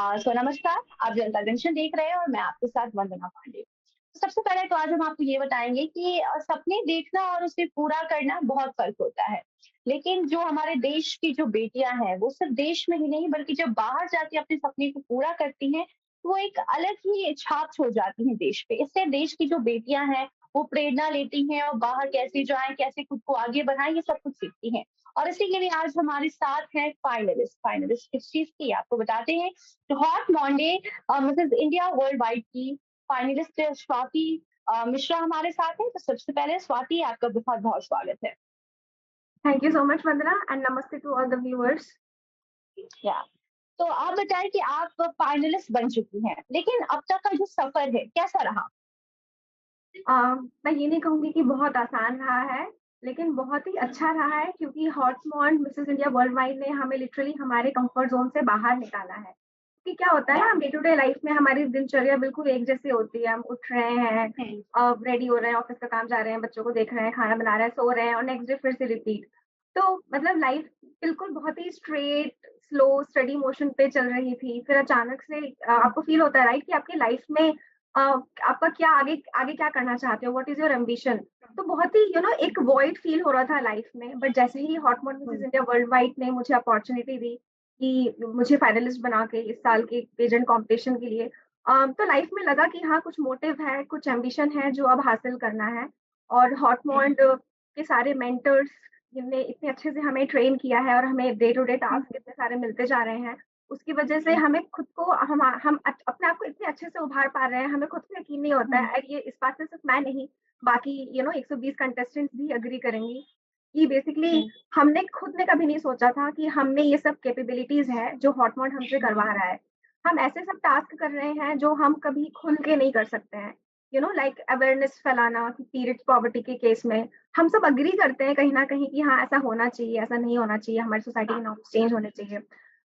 नमस्कार, आप जनता जंक्शन देख रहे हैं और मैं आपके साथ वंदना पांडे। सबसे पहले तो आज हम आपको ये बताएँगे कि सपने देखना और उसे पूरा करना बहुत फ़र्क होता है। लेकिन जो हमारे देश की जो बेटियाँ हैं, वो सिर्फ़ देश में ही नहीं बल्कि जब बाहर जाके अपने सपने को पूरा करती हैं, वो एक अलग ही छाप छोड़ जाती हैं देश पे। इससे देश की जो बेटियाँ हैं, वो प्रेरणा लेती हैं और बाहर कैसे जाएँ, कैसे खुद को आगे बढ़ाएँ, ये सब कुछ सीखती हैं। और इसी के लिए आज हमारे साथ हैं फाइनलिस्ट। फाइनलिस्ट किस चीज़ की, आपको बताते हैं। Haut Monde Mrs India world wide की फाइनलिस्ट स्वाति मिश्रा हमारे साथ हैं। तो सबसे पहले स्वाति, आपका बहुत बहुत स्वागत है। Thank you so much, Vandana, and namaste to all the viewers. या तो आप बताएं कि आप फाइनलिस्ट बन चुकी हैं, लेकिन अब तक का जो सफर है कैसा रहा? मैं ये नहीं कहूँगी कि बहुत आसान रहा है, लेकिन बहुत ही अच्छा रहा है क्योंकि हॉटमॉन्ड मिसेस इंडिया वर्ल्ड वाइड ने हमें लिटरली हमारे कंफर्ट ज़ोन से बाहर निकाला है। कि क्या होता है या ना डे टू डे लाइफ में हमारी दिनचर्या बिल्कुल एक जैसी होती है। हम उठ रहे हैं, हम्म, रेडी हो रहे हैं, ऑफ़िस का काम जा रहे हैं, बच्चों को देख रहे हैं, खाना बना रहे हैं, सो रहे हैं और नेक्स्ट डे फिर से रिपीट। तो मतलब लाइफ बिल्कुल बहुत ही स्ट्रेट, स्लो, स्टडी मोशन पे चल रही थी। फिर अचानक से आपको फ़ील होता है राइट कि आपकी लाइफ में आपका क्या आगे आगे क्या करना चाहते हो? What is your ambition? तो बहुत ही एक वॉइड फ़ील हो रहा था लाइफ में। बट जैसे ही हॉटमोड मिसेस हम्म, इंडिया वर्ल्ड वाइड ने मुझे अपॉर्च्युनिटी दी कि मुझे फाइनलिस्ट बना के इस साल के पेजेंट कॉम्पिटिशन के लिए तो लाइफ में लगा कि हाँ, कुछ मोटिव है, कुछ एम्बिशन है जो अब हासिल करना है। और हम्म, हॉटमोड के सारे मेंटर्स जिनने इतने अच्छे से हमें ट्रेन किया है और हमें डे टू डे टास्क हम्म, इतने सारे मिलते जा रहे हैं, उसकी वजह से हम्म, हमें खुद को हम अपने आप को इतने अच्छे से उभार पा रहे हैं, हमें खुद पे यकीन नहीं होता हम्म, है। और ये इस बात से सिर्फ मैं नहीं, बाकी 120 कंटेस्टेंट्स भी एग्री करेंगी कि बेसिकली हम्म, हमने खुद ने कभी नहीं सोचा था कि हम में ये सब कैपेबिलिटीज़ है जो हॉटमॉड हमसे हम्म, करवा रहा है। हम ऐसे सब टास्क कर रहे हैं जो हम कभी खुल के नहीं कर सकते हैं। लाइक अवेयरनेस फैलाना कि पीरियड्स पॉवर्टी के केस में हम सब एग्री करते हैं कहीं न कहीं कि हाँ, ऐसा होना चाहिए, ऐसा नहीं होना चाहिए, हमारी सोसाइटी के हाँ, नॉर्म्स चेंज होने चाहिए।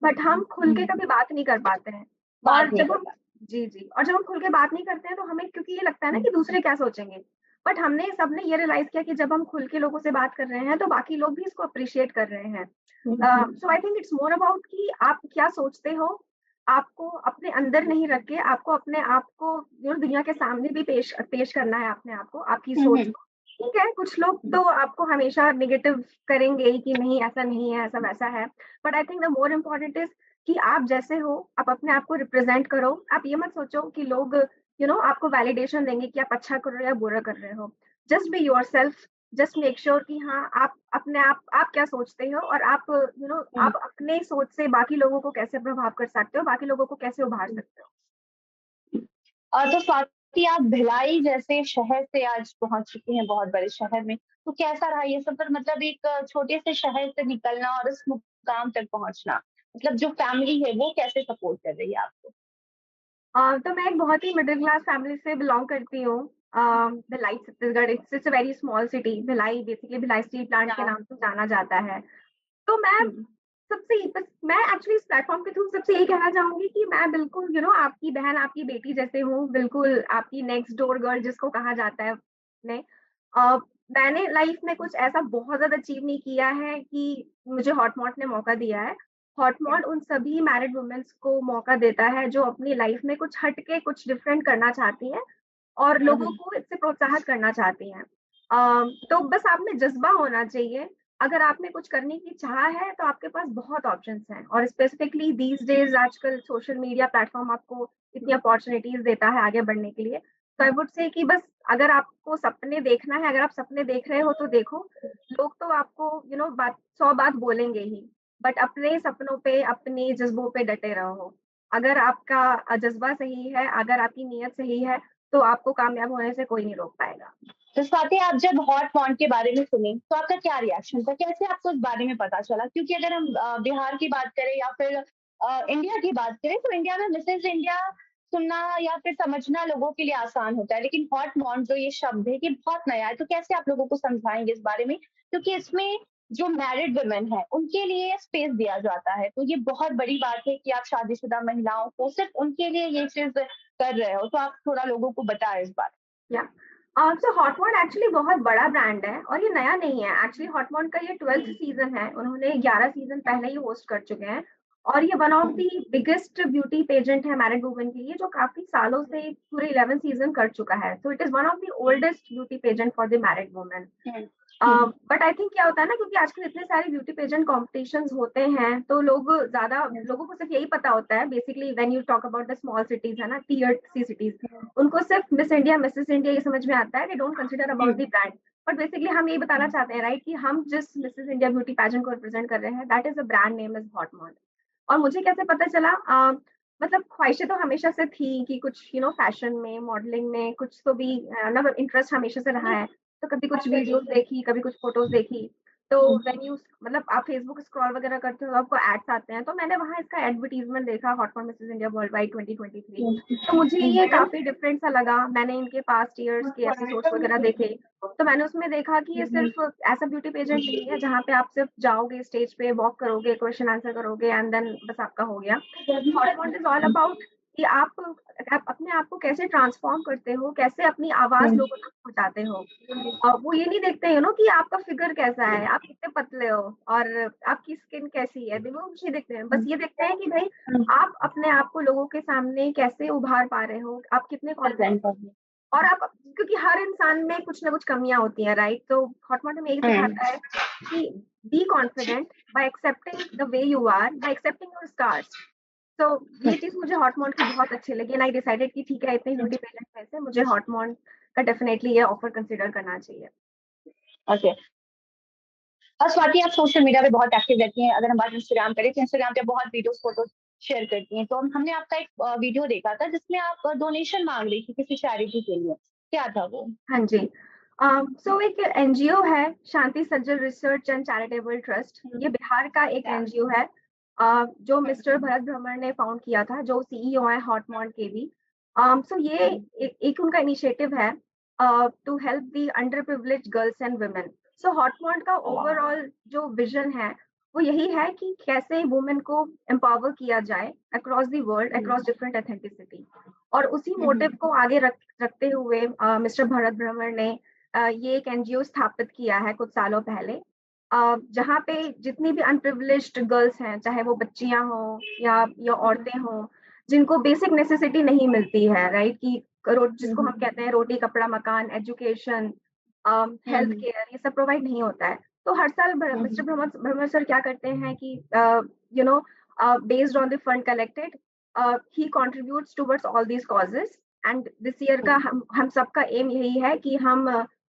बट हम खुल के हम्म, कभी बात नहीं कर पाते हैं। और बात नहीं जब कर हम पाते। जी, जी। और जब हम खुल के बात नहीं करते हैं तो हमें क्योंकि ये लगता है ना हम्म, कि दूसरे क्या सोचेंगे? बट हमने सबने ये रियलाइज़ किया कि जब हम खुल के लोगों से बात कर रहे हैं, तो बाकी लोग भी इसको एप्रिशिएट कर रहे हैं। So I think it's more about कि आप क्या सोचते हो, आपको अपने अंदर नहीं रख के आपको अपने आप को दुनिया के सामने भी पेश पेश करना है अपने आप को, आपकी हम्म, सोच को। ठीक है, कुछ लोग तो आपको हमेशा नेगेटिव करेंगे ही कि नहीं ऐसा नहीं है, ऐसा वैसा है। But I think the more important is कि आप जैसे हो, आप अपने आप को रिप्रेज़ेंट करो। आप ये मत सोचो कि लोग आपको वैलिडेशन देंगे कि आप अच्छा कर रहे हो या बुरा कर रहे हो। Just be yourself, just make sure कि हाँ, आप अपने आप क्या सोचते हो और आप हम्म, आप अपने सोच से बाकी लोगों को कैसे प्रभाव कर सकते हो, बाकी लोगों को कैसे उभार हम्म। सकते हो। और तो स्वाति, आप भिलाई जैसे शहर से आज पहुँच चुकी हैं बहुत बड़े शहर में, तो कैसा रहा ये सफ़र? मतलब एक छोटे से शहर से निकलना और इस मुकाम तक पहुँचना, मतलब जो फैमिली है वो कैसे सपोर्ट कर रही है आपको? तो मैं एक बहुत ही मिडल क्लास फैमिली से बिलॉन्ग करती हूँ। Bhilai Chhattisgarh, it's it's a very small city. Bhilai basically Bhilai steel plant के हाँ। नाम से जाना जाता है। तो हुँ, मैं एक्चुअली इस प्लेटफ़ॉर्म के थ्रू सबसे यही कहना चाहूँगी कि मैं बिल्कुल आपकी बहन, आपकी बेटी जैसे हूँ, बिल्कुल आपकी नेक्स्ट डोर गर्ल जिसको कहा जाता है ने अ, मैंने लाइफ़ में कुछ ऐसा बहुत ज़्यादा अचीव नहीं किया है कि मुझे हॉटमॉट ने मौका दिया है। हॉटमॉट उन सभी मैरिड वुमेन्स को मौका देता है जो अपनी लाइफ़ में कुछ हट के, कुछ डिफरेंट करना चाहती हैं और हुँ, लोगों हुँ, को इससे प्रोत्साहित करना चाहती हैं। तो बस आप में जज़्बा होना चाहिए। अगर आप में कुछ करने की चाह है, तो आपके पास बहुत ऑप्शंस हैं और स्पेसिफिकली दीज़ डेज़ आजकल सोशल मीडिया प्लेटफ़ॉर्म आपको इतनी अपॉर्च्युनिटीज़ देता है आगे बढ़ने के लिए। तो आई वुड से कि बस अगर आपको सपने देखना है, अगर आप सपने देख रहे हो तो देखो। लोग तो आपको बात 100 बात बोलेंगे ही, बट अपने सपनों पे, अपने जज़्बों पे डटे रहो। अगर आपका जज़्बा सही है, अगर आपकी नीयत सही है, तो आपको कामयाब होने से कोई नहीं रोक पाएगा। तो स्वाति, आप जब हॉट पॉन्ड के बारे में सुनी, तो आपका क्या रिएक्शन था? कैसे आपको इस बारे में पता चला? क्योंकि अगर हम बिहार की बात करें या फिर इंडिया की बात करें, तो इंडिया में मिसेज़ इंडिया सुनना या फिर समझना लोगों के लिए आसान होता है। लेकिन हॉट पॉन्ड जो ये शब्द है, ये बहुत नया है। तो कैसे आप लोगों को समझाएँगे इस बारे में? क्योंकि इसमें जो मैरिड वुमेन हैं, उनके लिए स्पेस दिया जाता है। तो ये बहुत बड़ी बात है कि आप शादीशुदा महिलाओं को सिर्फ़ उनके लिए ये चीज़ कर रहे हो। तो आप थोड़ा लोगों को बताएँ इस बारे या सो हॉटमॉड एक्चुअली बहुत बड़ा ब्रांड है और ये नया नहीं है। एक्चुअली हॉटमॉड का ये 12th सीज़न है। उन्होंने 11 सीज़न पहले ही होस्ट कर चुके हैं और ये one of the biggest beauty pageant है मैरिड वुमेन के लिए, जो काफी सालों से पूरे 11 सीजन कर चुका है। So it is one of the oldest beauty pageant for the married women. Hmm, hmm, but I think क्या होता है ना, क्योंकि आजकल इतने सारे ब्यूटी पेजेंट कॉम्पिटिशन्स होते हैं, तो हुँ, लोगों को सिर्फ यही पता होता है basically when you talk about the small cities, है ना, टीयर सी सिटीज, हुँ, उनको सिर्फ मिस इंडिया मिसेस इंडिया ये समझ में आता है, they don't consider about the brand. But basically हम यही बताना हुँ, चाहते हैं, राइट, कि हम जिस मिसेस इंडिया ब्यूटी पेजेंट को रिप्रेजेंट कर रहे हैं, that is a brand name is Haut Monde. और मुझे कैसे पता चला, मतलब ख्वाहिशें तो हमेशा से थी कि कुछ फैशन में, मॉडलिंग में कुछ तो भी मतलब इंटरेस्ट हमेशा से रहा है। तो कभी कुछ वीडियोस देखी, कभी कुछ फोटोज देखी। तो व्हेन यू मतलब आप फेसबुक स्क्रॉल वगैरह करते हो, आपको एड्स आते हैं, तो मैंने वहाँ इसका एडवर्टीजमेंट देखा, hot for Mrs India world wide 2023। हुँ, तो मुझे ये हुँ, काफी डिफरेंट सा लगा। मैंने इनके पास्ट ईयर्स के एपिसोड्स वगैरह देखे, तो मैंने उसमें देखा कि ये सिर्फ ऐसा ब्यूटी पेजेंट नहीं है जहाँ पे आप सिर्फ जाओगे, स्टेज पे वॉक करोगे, क्वेश्चन आंसर करोगे एंड देन बस आपका हो गया। Hot want is all about कि आप अपने आप को कैसे ट्रांसफॉर्म करते हो, कैसे अपनी आवाज लोगों तक पहुंचाते हो। वो ये नहीं देखते हैं कि आपका फिगर कैसा है, आप कितने पतले हो और आपकी स्किन कैसी है, वो कुछ नहीं देखते हैं। बस ये देखते हैं कि भाई आप अपने आप को लोगों के सामने कैसे उभार पा रहे हो, आप कितने कॉन्फिडेंट, प्रेज़ेंट करनी। और आप, क्योंकि हर इंसान में कुछ ना कुछ कमियां होती हैं, राइट। तो हॉटमॉट हमें यही हुँ, सिखाता है कि be confident by accepting the way you are, by accepting your scars. तो हुँ, ये चीज मुझे हॉटमॉन्ट की बहुत अच्छी लगी एंड आई डिसाइडेड कि ठीक है, इतने हुँ, ब्यूटी पेजेंट में से मुझे हॉटमॉन्ट का डेफिनेटली ये ऑफर कंसिडर करना चाहिए। ओके। और स्वाति आप सोशल मीडिया पे बहुत एक्टिव रहती हैं। अगर हम बात इंस्टाग्राम करें तो इंस्टाग्राम पे बहुत वीडियोज़, फ़ोटोज़ शेयर करती हैं। तो हमने आपका एक वीडियो देखा था जिसमें आप डोनेशन माँग रही थी किसी चैरिटी के लिए। क्या था वो? हाँ जी। सो एक एनजीओ है, Shanti Sajjal research and charitable trust. हुँ, ये बिहार का एक या एनजीओ है, जो हुँ, मिस्टर भरत भ्रमर ने फाउंड किया था, जो सीईओ है हॉटमॉन्ड के भी। सो ये हुँ, एक उनका इनिशिएटिव है to help the underprivileged girls and women. So Haut Monde का ओवरऑल जो विजन है, वो यही है कि कैसे वुमेन को एम्पावर किया जाए across the world, hmm, across different authenticity. और उसी हुँ, मोटिव हुँ, को आगे रखते हुए मिस्टर भरत भ्रमर ने ये एक एनजीओ स्थापित किया है कुछ सालों पहले, जहाँ पे जितनी भी अनप्रिविलेज्ड गर्ल्स हैं, चाहे वो बच्चियां हो या हुँ, औरतें हों, जिनको बेसिक नेसेसिटी नहीं मिलती है, राइट, कि हुँ, जिसको हम हुँ, कहते हैं रोटी कपड़ा मकान एजुकेशन, हुँ, हेल्थ हुँ, केयर, ये सब प्रोवाइड नहीं होता है। तो हर साल हुँ, मिस्टर हुँ, भ्रमर सर क्या करते हैं कि you know based on the fund collected, he contributes towards all these causes. And this year का हम सबका एम यही है कि हम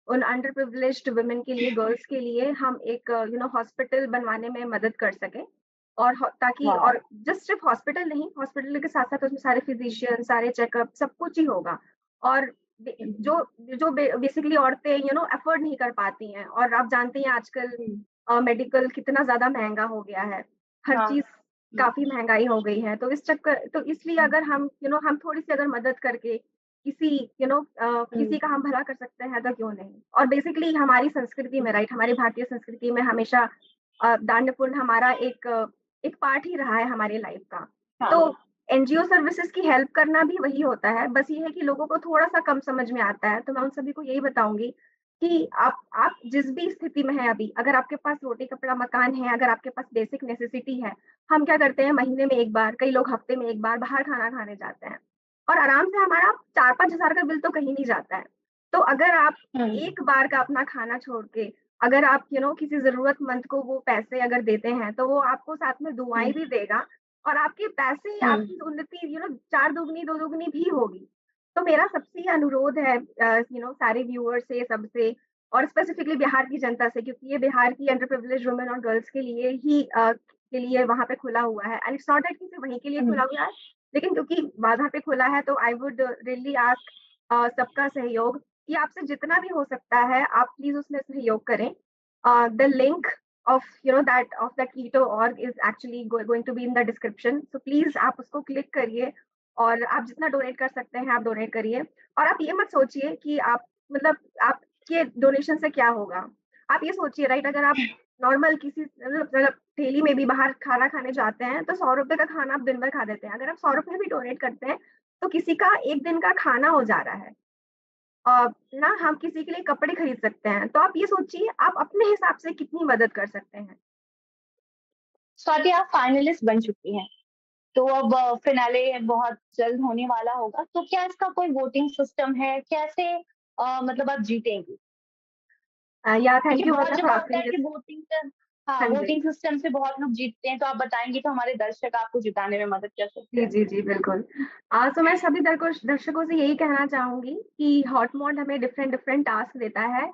उन अंडर प्रिविलेज्ड वुमेन के लिए, गर्ल्स के लिए हम एक हॉस्पिटल बनवाने में मदद कर सकें। और ताकि, वाओ! और जस्ट सिर्फ हॉस्पिटल नहीं, हॉस्पिटल के साथ साथ उसमें सारे फिजिशियन, सारे चेकअप, सब कुछ ही होगा। और हुँ, हुँ, जो जो बेसिकली औरतें अफोर्ड नहीं कर पाती हैं, और आप जानते हैं आजकल हुँ, मेडिकल कितना ज्यादा महंगा हो गया है, हर हाँ, चीज हुँ, काफी महंगाई हो गई है। तो तो इसलिए हुँ, अगर हम हम थोड़ी सी अगर मदद करके किसी हुँ, किसी का हम भला कर सकते हैं, तो क्यों नहीं। और बेसिकली हमारी संस्कृति में, राइट, हमारी भारतीय संस्कृति में हमेशा दान पुण्य हमारा एक पार्ट ही रहा है हमारी लाइफ का। हाँ, तो एनजीओ सर्विसेज की हेल्प करना भी वही होता है, बस ये है कि लोगों को थोड़ा सा कम समझ में आता है। तो मैं उन सभी को यही बताऊंगी कि आप जिस भी स्थिति में हैं अभी, अगर आपके पास रोटी कपड़ा मकान है, अगर आपके पास बेसिक नेसेसिटी है, हम क्या करते हैं, महीने में एक बार, कई लोग हफ्ते में एक बार बाहर खाना खाने जाते हैं, और आराम से हमारा 4-5 हज़ार का बिल तो कहीं नहीं जाता है। तो अगर आप हुँ, एक बार का अपना खाना छोड़ के, अगर आप किसी जरूरतमंद को वो पैसे अगर देते हैं, तो वो आपको साथ में दुआएं हुँ, भी देगा, और आपके पैसे, हुँ, आपकी उन्नति चार दुगनी दो दुगनी भी होगी। तो मेरा सबसे ये अनुरोध है सारे व्यूअर्स से, सबसे, और स्पेसिफिकली बिहार की जनता से, क्योंकि ये बिहार की अंडर प्रिविलेज वुमेन और गर्ल्स के लिए ही के लिए वहाँ पे खुला हुआ है। एंड इट्स नॉट दैट कि सिर्फ वहीं के लिए हुँ, खुला हुआ है, लेकिन क्योंकि वहाँ पे खुला है, तो आई वुड रियली आस्क सबका सहयोग, कि आपसे जितना भी हो सकता है आप प्लीज उसमें सहयोग करें। The link of that keto org is actually going to be in the description, so please आप उसको क्लिक करिए, और आप जितना डोनेट कर सकते हैं आप डोनेट करिए। और आप ये मत सोचिए कि आप, मतलब आपके डोनेशन से क्या होगा। आप ये सोचिए, राइट, अगर आप नॉर्मल किसी मतलब ठेली में भी बाहर खाना खाने जाते हैं, तो 100 रुपए का खाना आप दिन भर खा देते हैं। अगर आप 100 रुपए भी डोनेट करते हैं, तो किसी का एक दिन का खाना हो जा रहा है। ना हम किसी के लिए कपड़े खरीद सकते हैं। तो आप ये सोचिए, आप अपने हिसाब से कितनी मदद कर सकते हैं। स्वाति आप फाइनलिस्ट बन चुकी हैं, तो अब फिनाले बहुत जल्द होने वाला होगा, तो क्या इसका कोई वोटिंग सिस्टम है? कैसे मतलब आप जीतेंगी? या थैंक क्योंकि यू बहुत मतलब जगह होता आपने है कि जिस वोटिंग का, हाँ, हाँ जी। वोटिंग सिस्टम से बहुत लोग जीतते हैं, तो आप बताएँगी तो हमारे दर्शक आपको जिताने में मदद कर सकते जी, हैं। जी, जी, बिल्कुल। तो मैं सभी दर्शकों से यही कहना चाहूँगी कि हॉटमॉड हमें डिफरेंट डिफरेंट टास्क देता है,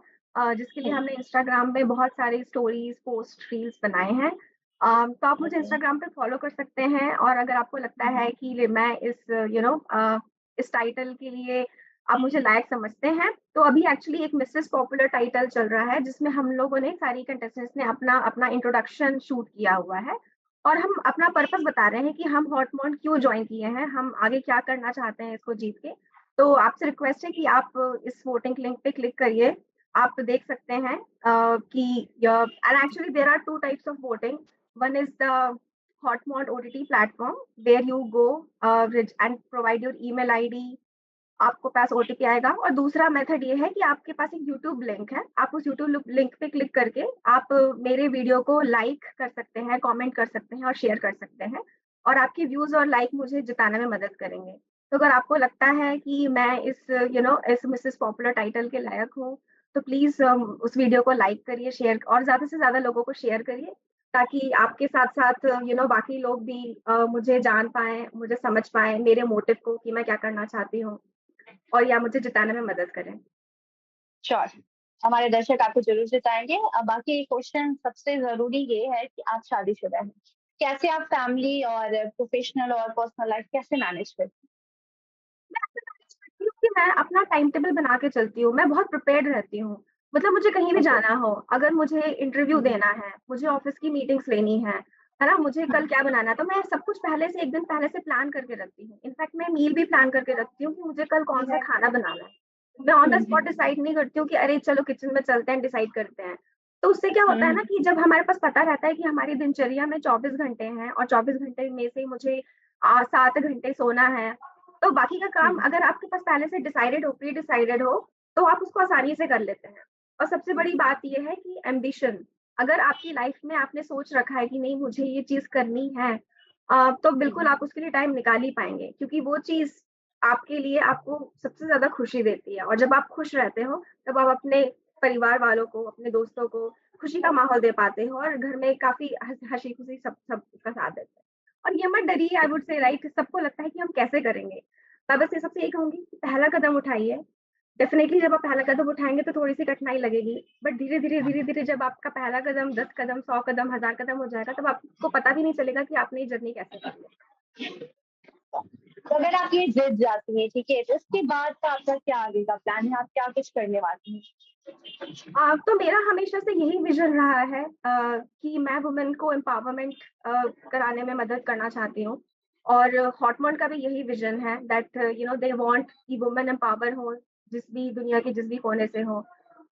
जिसके लिए हुँ, हमने इंस्टाग्राम में बहुत सारी स्टोरीज़, पोस्ट, रील्स बनाए हैं। तो आप मुझे ओके। इंस्टाग्राम पे फ़ॉलो कर सकते हैं और अगर आपको लगता हुँ, है कि मैं इस इस टाइटल के लिए आप मुझे लायक समझते हैं, तो अभी एक्चुअली एक मिसेस पॉपुलर टाइटल चल रहा है, जिसमें हम लोगों ने सारी कंटेस्टेंट्स ने अपना अपना इंट्रोडक्शन शूट किया हुआ है। और हम अपना पर्पस बता रहे हैं कि हम हॉटमॉन्ट क्यों जॉइन किए हैं, हम आगे क्या करना चाहते हैं इसको जीत के। तो आपसे रिक्वेस्ट है कि आप इस वोटिंग लिंक पे क्लिक करिए। आप देख सकते हैं कि and actually there are 2 types of voting. One is the हॉटमॉन्ट OTT platform where you go and provide your email ID, आपको पास ओटीपी आएगा और दूसरा मेथड ये है कि आपके पास एक यूट्यूब लिंक है। आप उस यूट्यूब लिंक पे क्लिक करके आप मेरे वीडियो को लाइक कर सकते हैं, कमेंट कर सकते हैं और शेयर कर सकते हैं और आपके व्यूज़ और लाइक मुझे जिताने में मदद करेंगे। तो अगर आपको लगता है कि मैं इस इस मिसेस पॉपुलर टाइटल के लायक हूँ, तो प्लीज़ उस वीडियो को लाइक करिए, शेयर और ज़्यादा से ज़्यादा लोगों को शेयर करिए ताकि आपके साथ-साथ बाकी लोग भी मुझे जान पाएँ, मुझे समझ पाएँ, मेरे मोटिव को कि मैं क्या करना चाहती हूँ। और या मुझे जिताने में मदद करें। श्योर। हमारे दर्शक आपको ज़रूर जिताएँगे। बाकी क्वेश्चन सबसे ज़रूरी ये है कि आप शादीशुदा हैं। कैसे आप फैमिली और प्रोफ़ेशनल और पर्सनल लाइफ़ कैसे मैनेज करती मैं ऐसे मैनेज करती हूँ कि मैं अपना टाइम टेबल बना के चलती हूँ, मैं बहुत प्रिपेयर्ड रहती हूँ। मतलब मुझे कहीं भी हैं? ओके। जाना हो, अगर मुझे इंटरव्यू हुँ, देना है, मुझे ऑफ़िस की मीटिंग्स लेनी है ना? मुझे हुँ, कल क्या बनाना है, तो मैं सब कुछ पहले से 1 दिन पहले से प्लान करके रखती हूँ। इनफैक्ट मैं मील भी प्लान करके रखती हूँ कि मुझे कल कौन-सा खाना बनाना है। मैं on the hmm, spot decide नहीं करती हूँ कि अरे चलो किचन में चलते हैं, डिसाइड करते हैं। तो उससे क्या हुँ, होता है ना हुँ, कि जब हमारे पास पता रहता है कि हमारी दिनचर्या में 24 घंटे हैं और 24 घंटे में से मुझे 7 घंटे सोना है, तो बाकी का काम हुँ, अगर आपके पास पहले से प्री डिसाइडेड हो, तो आप उसको आसानी से कर लेते हैं। और सबसे बड़ी बात ये है कि एम्बिशन, अगर आपकी लाइफ में आपने सोच रखा है कि नहीं मुझे ये चीज़ करनी है, तो बिल्कुल हुँ, आप उसके लिए टाइम निकाल ही पाएँगे क्योंकि वो चीज़ आपके लिए आपको सबसे ज़्यादा खुशी देती है और जब आप खुश रहते हो, तब आप अपने परिवार वालों को, अपने दोस्तों को खुशी का माहौल दे पाते हो और घर में काफ़ी हँसी-खुशी सब सबका साथ देते हैं। और ये मत डरिए आई वुड से राइट सबको लगता है कि हम कैसे करेंगे? मैं बस ये सबसे यही कहूँगी कि पहला कदम उठाइए। डेफ़िनेटली जब आप पहला कदम उठाएँगे तो थोड़ी-सी कठिनाई लगेगी, बट धीरे-धीरे, धीरे-धीरे जब आपका पहला कदम 10 कदम, 100 कदम, 1000 कदम हो जाएगा, तब आपको पता भी नहीं चलेगा कि आपने ये जर्नी कैसे कर ली। तो अगर आप ये जीत जाती हैं, ठीक है, तो उसके बाद का आपका क्या आगे का प्लान है? आप क्या कुछ करने वाली हैं? तो मेरा हमेशा से यही विज़न रहा है कि मैं वुमेन को एम्पावरमेंट कराने में मदद करना चाहती हूँ और हॉटमॉन्ट का भी यही विज़न है दैट दे वांट कि वुमेन एम्पावर हो, दुनिया के जिस भी कोने से हो।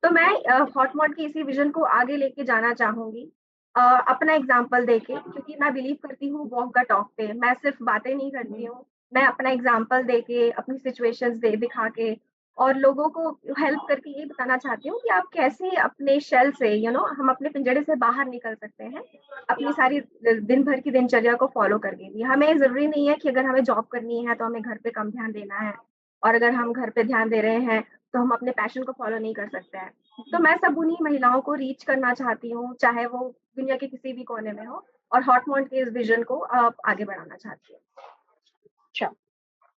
तो मैं हॉटमॉन्ट के इसी विज़न को आगे लेके जाना चाहूँगी अपना एग्ज़ाम्पल देके क्योंकि मैं बिलीव करती हूँ वॉक द टॉक पे। मैं सिर्फ़ बातें नहीं करती हुँ, हूँ, मैं अपना एग्ज़ाम्पल देके, अपनी सिचुएशंस दे दिखा के और लोगों को हेल्प करके ये बताना चाहती हूँ कि आप कैसे अपने शेल से हम अपने पिंजड़े से बाहर निकल सकते हैं, अपनी सारी दिन भर की दिनचर्या को फ़ॉलो करके भी। हमें ज़रूरी नहीं है कि अगर हमें जॉब करनी है, तो हमें घर पे कम ध्यान देना है और अगर हम घर पे ध्यान दे रहे हैं, तो हम अपने पैशन को फ़ॉलो नहीं कर सकते हैं। तो मैं सब उन्हीं महिलाओं को रीच करना चाहती हूँ, चाहे वो दुनिया के किसी भी कोने में हो और हॉटमॉन्ट के इस विज़न को आगे बढ़ाना चाहती हूँ। अच्छा।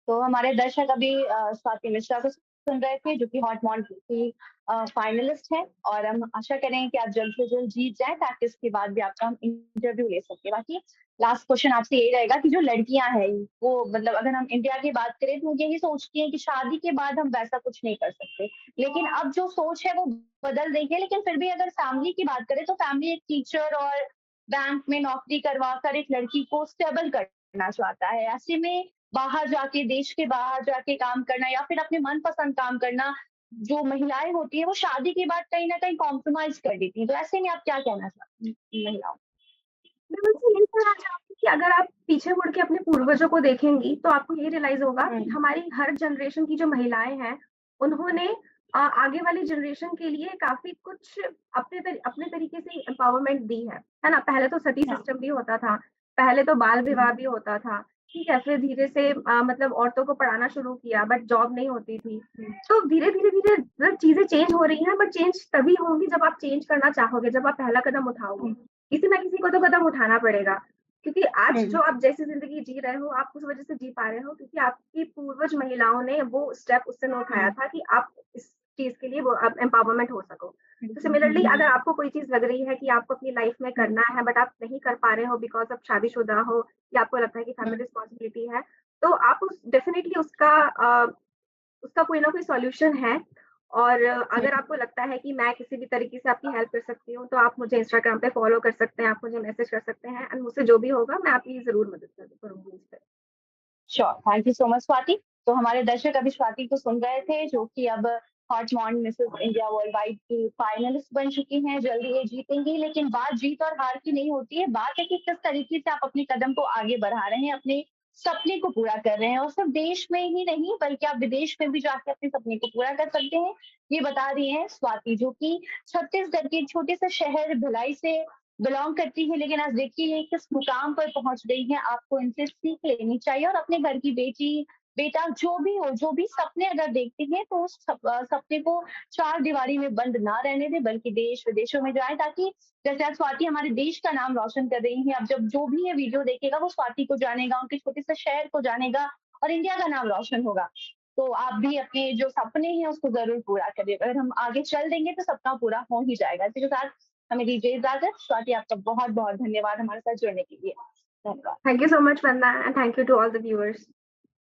तो हमारे दर्शक अभी स्वाति मिश्रा को सुन रहे थे, जो कि हॉट मॉन्ट की फाइनलिस्ट हैं, और हम आशा करेंगे कि आप जल्द से जल्द जीत जाएँ, ताकि उसके बाद भी आपका हम इंटरव्यू ले सकें। बाकी लास्ट क्वेश्चन आपसे यही रहेगा कि जो लड़कियाँ हैं, वो मतलब अगर हम इंडिया की बात करें, तो वो यही सोचती हैं कि शादी के बाद हम वैसा कुछ नहीं कर सकते। लेकिन अब जो सोच है वो बदल रही है, लेकिन फिर भी अगर फैमिली की बात करें, तो फैमिली एक टीचर और बैंक में नौकरी करवा कर एक लड़की को स्टेबल करना चाहता है। ऐसे में बाहर जाके, देश के बाहर जाके काम करना या फिर अपने मनपसंद काम करना, जो महिलाएँ होती हैं, वो शादी के बाद कहीं न कहीं कॉम्प्रोमाइज़ कर देती हैं। तो ऐसे में आप क्या कहना चाहती हैं महिलाओं को? मैं उनसे यही कहना चाहूँगी कि अगर आप पीछे मुड़ के अपने पूर्वजों को देखेंगी, तो आपको ये रियलाइज़ होगा कि हुँ, हमारी हर जनरेशन की जो महिलाएँ हैं, उन्होंने आगे वाली जनरेशन के लिए काफ़ी कुछ अपने तरीके से एम्पावरमेंट दी है ना? पहले तो सती हाँ। सिस्टम भी होता था, पहले तो बाल हुँ, विवाह भी होता था, ठीक है? फिर धीरे से मतलब औरतों को पढ़ाना शुरू किया बट जॉब नहीं होती थी। हुँ, तो धीरे-धीरे मतलब चीज़ें चेंज हो रही हैं बट चेंज तभी होंगी जब आप चेंज करना चाहोगे, जब आप पहला कदम उठाओगे। हुँ, किसी ना किसी को तो कदम उठाना पड़ेगा, क्योंकि आज हुँ, जो आप जैसी ज़िंदगी जी रहे हो, आप उस वज़ह से जी पा रहे हो क्योंकि आपकी पूर्वज महिलाओं ने वो स्टेप उस समय उठाया हुँ, था कि आप इस चीज़ के लिए वो आप एम्पावरमेंट हो सको। हुँ, तो हुँ, हुँ, सिमिलरली हुँ, अगर आपको कोई चीज़ लग रही है कि आपको अपनी लाइफ़ में हुँ, करना है बट आप नहीं कर पा रहे हो बिकॉज़ आप शादीशुदा हो या आपको लगता है कि हुँ, फैमिली रिस्पॉन्सिबिलिटी है, तो आप उस डेफ़िनिटली उसका कोई ना कोई सॉल्यूशन है और हुँ। अगर आपको लगता है कि मैं किसी भी तरीके से आपकी हेल्प कर सकती हूँ, तो आप मुझे इंस्टाग्राम पे फ़ॉलो कर सकते हैं, आप मुझे मैसेज कर सकते हैं एंड मुझसे जो भी होगा मैं आपकी ज़रूर मदद करूँगी इस पे। Sure, thank you so much Swati. तो हमारे दर्शक अभी स्वाति को सुन रहे थे जो कि अब हॉट मॉर्न मिसेस इंडिया वर्ल्ड वाइड की फाइनलिस्ट बन चुकी हैं, जल्दी ये जीतेंगी। लेकिन बात जीत और हार की नहीं होती है, बात है कि किस तरीके से आप अपने कदम को आगे बढ़ा रहे हैं, अपने सपने को पूरा कर रहे हैं और सिर्फ देश में ही नहीं बल्कि आप विदेश में भी जाके अपने सपने को पूरा कर सकते हैं। ये बता रही हैं स्वाति जो कि छत्तीसगढ़ के एक छोटे से शहर भिलाई से बिलॉन्ग करती है, लेकिन आज देखिए ये किस मुकाम पर पहुँच गई हैं, आपको इनसे सीख लेनी चाहिए और अपने घर की बेटी, बेटा जो भी हो, जो भी सपने अगर देखते हैं तो उस सपने को चार दीवारी में बंद ना रहने दें बल्कि देश-विदेशों में जाएँ ताकि जैसे आज स्वाति हमारे देश का नाम रोशन कर रही हैं, अब जब जो भी ये वीडियो देखेगा वो स्वाति को जानेगा, उनके छोटे से शहर को जानेगा और इंडिया का नाम रोशन होगा। तो आप भी अपने जो सपने हैं उसको ज़रूर पूरा करिए, अगर हम आगे चल देंगे तो सपना पूरा हो ही जाएगा। इसी के साथ हमें दीजिए इजाज़त। स्वाति आपका बहुत-बहुत धन्यवाद हमारे साथ जुड़ने के लिए। धन्यवाद। Thank you so much Vandana and thank you to all the viewers.